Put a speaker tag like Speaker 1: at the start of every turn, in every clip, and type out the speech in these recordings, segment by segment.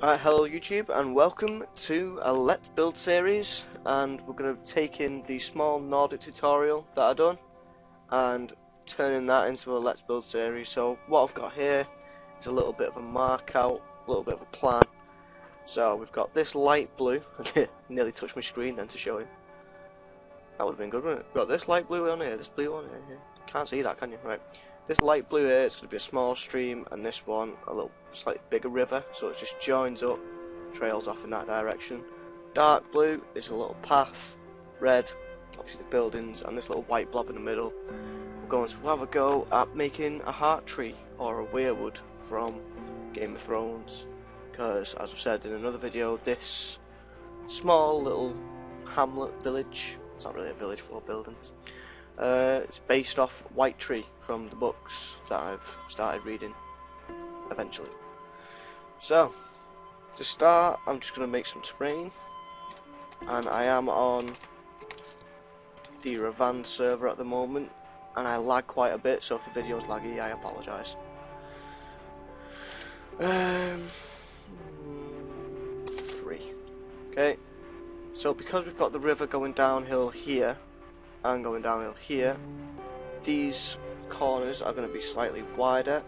Speaker 1: Hello YouTube and welcome to a Let's Build series, and we're going to take in the small Nordic tutorial that I've done and turning that into a Let's Build series. So what I've got here is a little bit of a mark out, a little bit of a plan. So we've got this light blue, nearly touched my screen then to show you. That would have been good, wouldn't it? We've got this light blue on here, this blue on here. Can't see that, can you? Right. This light blue here, it's going to be a small stream, and this one a little slightly bigger river, so it just joins up, trails off in that direction. Dark blue is a little path, red, obviously the buildings, and this little white blob in the middle. We're going to have a go at making a heart tree, or a weirwood from Game of Thrones, because as I've said in another video, this small little hamlet village, it's not really a village full of buildings, it's based off White Tree from the books that I've started reading eventually. So, to start, I'm just going to make some terrain, and I am on the LaBon server at the moment, and I lag quite a bit, so if the video's laggy, I apologise. 3. Okay, so because we've got the river going downhill here, and going downhill here, these corners are going to be slightly wider,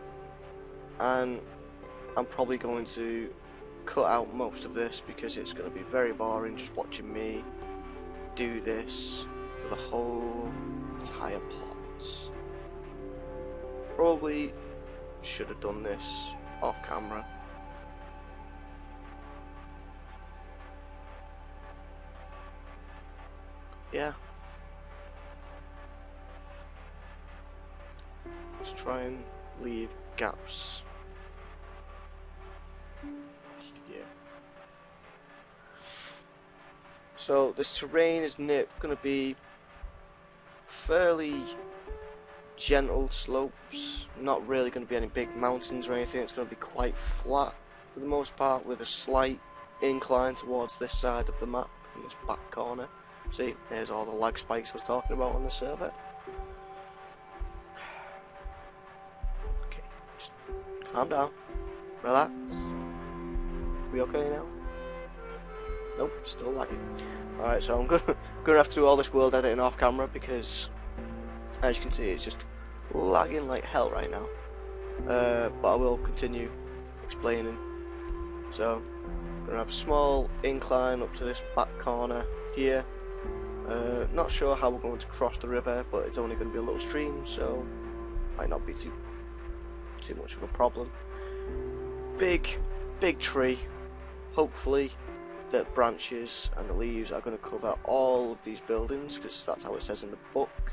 Speaker 1: and I'm probably going to cut out most of this because it's going to be very boring just watching me do this for the whole entire plot. Probably should have done this off camera. Yeah. Let's try and leave gaps here. So this terrain is going to be fairly gentle slopes, not really going to be any big mountains or anything. It's going to be quite flat for the most part, with a slight incline towards this side of the map in this back corner. See, there's all the lag spikes I was talking about on the server. Calm down, relax. We okay now? Nope, still lagging. Alright, so I'm gonna have to do all this world editing off camera because, as you can see, it's just lagging like hell right now. But I will continue explaining. So, I'm gonna have a small incline up to this back corner here. Not sure how we're going to cross the river, but it's only going to be a little stream, so might not be too much of a problem. Big tree. Hopefully the branches and the leaves are going to cover all of these buildings, because that's how it says in the book.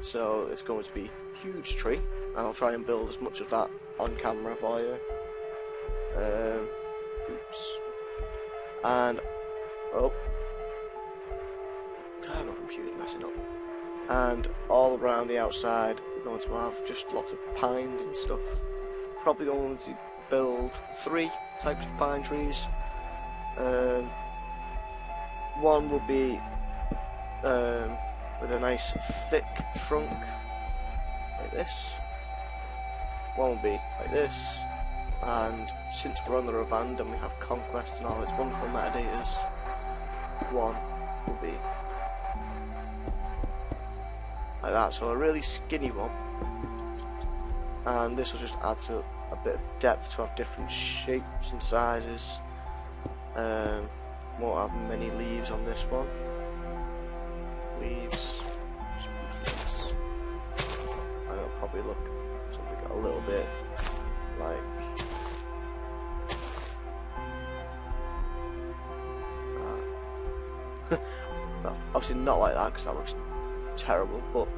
Speaker 1: So it's going to be a huge tree, and I'll try and build as much of that on camera for you. Oops. And oh, God, my computer's messing up. And all around the outside we're going to have just lots of pines and stuff. Probably going to build 3 types of pine trees. One will be with a nice thick trunk like this. One will be like this. And since we're on the LaBon and we have Conquest and all its wonderful metadatas, one will be like that, so a really skinny one, and this will just add to a bit of depth to have different shapes and sizes. Won't have many leaves on this one. Leaves, and it'll probably look something a little bit like that. Well, obviously not like that because that looks terrible, but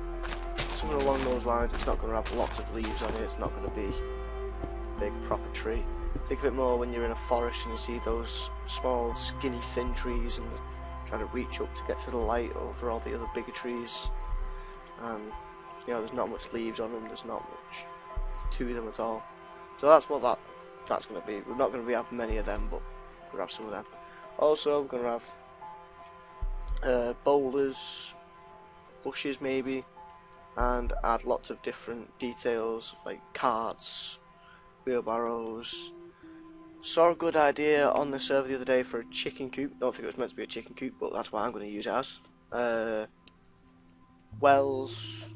Speaker 1: something along those lines. It's not going to have lots of leaves on it, it's not going to be a big proper tree. Think of it more when you're in a forest and you see those small skinny thin trees and trying to reach up to get to the light over all the other bigger trees, and you know, there's not much leaves on them, there's not much to them at all. So that's what that's going to be. We're not going to have many of them, but we're going to have some of them. Also we're going to have boulders, bushes maybe, and add lots of different details like carts, wheelbarrows, saw a good idea on the server the other day for a chicken coop. Don't think it was meant to be a chicken coop, but that's what I'm going to use it as. Wells,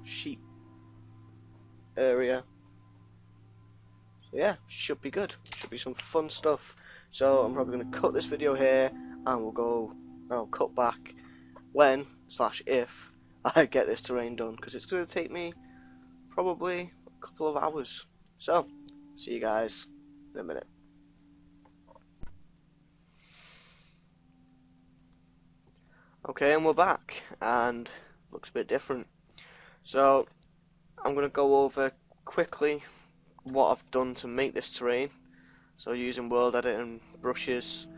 Speaker 1: sheep area. So yeah, should be good. Should be some fun stuff. So I'm probably going to cut this video here, and I'll cut back when / if I get this terrain done, because it's going to take me probably a couple of hours. So see you guys in a minute. Okay, and we're back, and looks a bit different. So I'm going to go over quickly what I've done to make this terrain. So using world edit and brushes,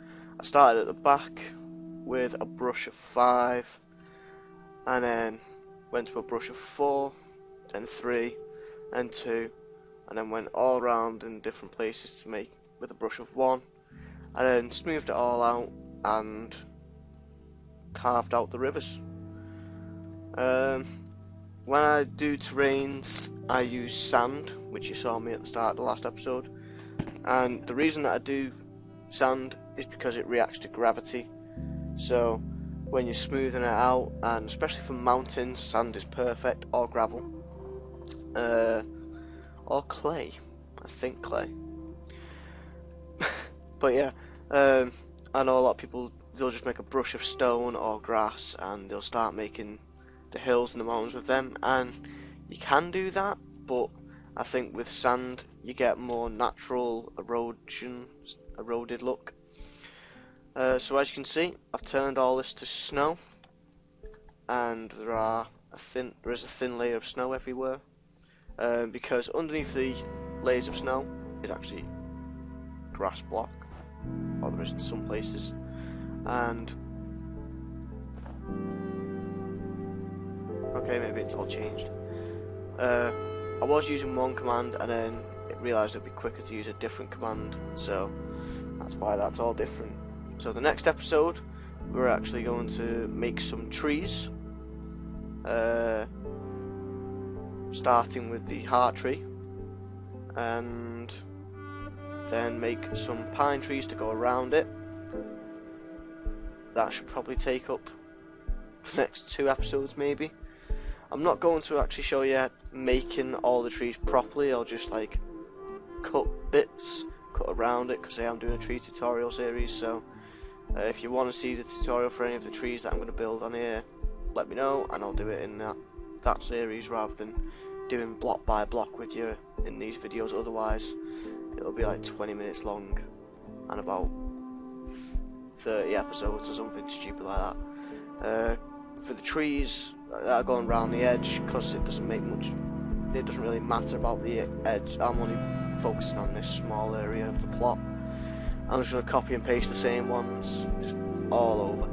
Speaker 1: I started at the back with a brush of 5, and then went to a brush of 4, then 3, and 2, and then went all around in different places to make with a brush of 1, and then smoothed it all out and carved out the rivers. When I do terrains, I use sand, which you saw me at the start of the last episode, and the reason that I do sand is because it reacts to gravity. So when you're smoothing it out, and especially for mountains, sand is perfect, or gravel, or clay. I think clay. But yeah, I know a lot of people, they'll just make a brush of stone or grass and they'll start making the hills and the mountains with them, and you can do that, but I think with sand you get more natural eroded look. So as you can see, I've turned all this to snow, and there is a thin layer of snow everywhere, because underneath the layers of snow is actually grass block, or there is in some places. And okay, maybe it's all changed. I was using one command, and then it realised it'd be quicker to use a different command, so that's why that's all different. So the next episode, we're actually going to make some trees, starting with the heart tree, and then make some pine trees to go around it. That should probably take up the next 2 episodes maybe. I'm not going to actually show you making all the trees properly. I'll just like cut bits, cut around it, because I am doing a tree tutorial series. So if you want to see the tutorial for any of the trees that I'm going to build on here, let me know, and I'll do it in that series rather than doing block by block with you in these videos. Otherwise it'll be like 20 minutes long and about 30 episodes or something stupid like that. For the trees that are going around the edge, because it doesn't really matter about the edge, I'm only focusing on this small area of the plot. I'm just going to copy and paste the same ones just all over.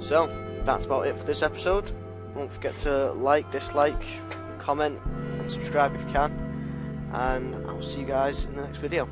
Speaker 1: So that's about it for this episode. Don't forget to like, dislike, comment and subscribe if you can, and I'll see you guys in the next video.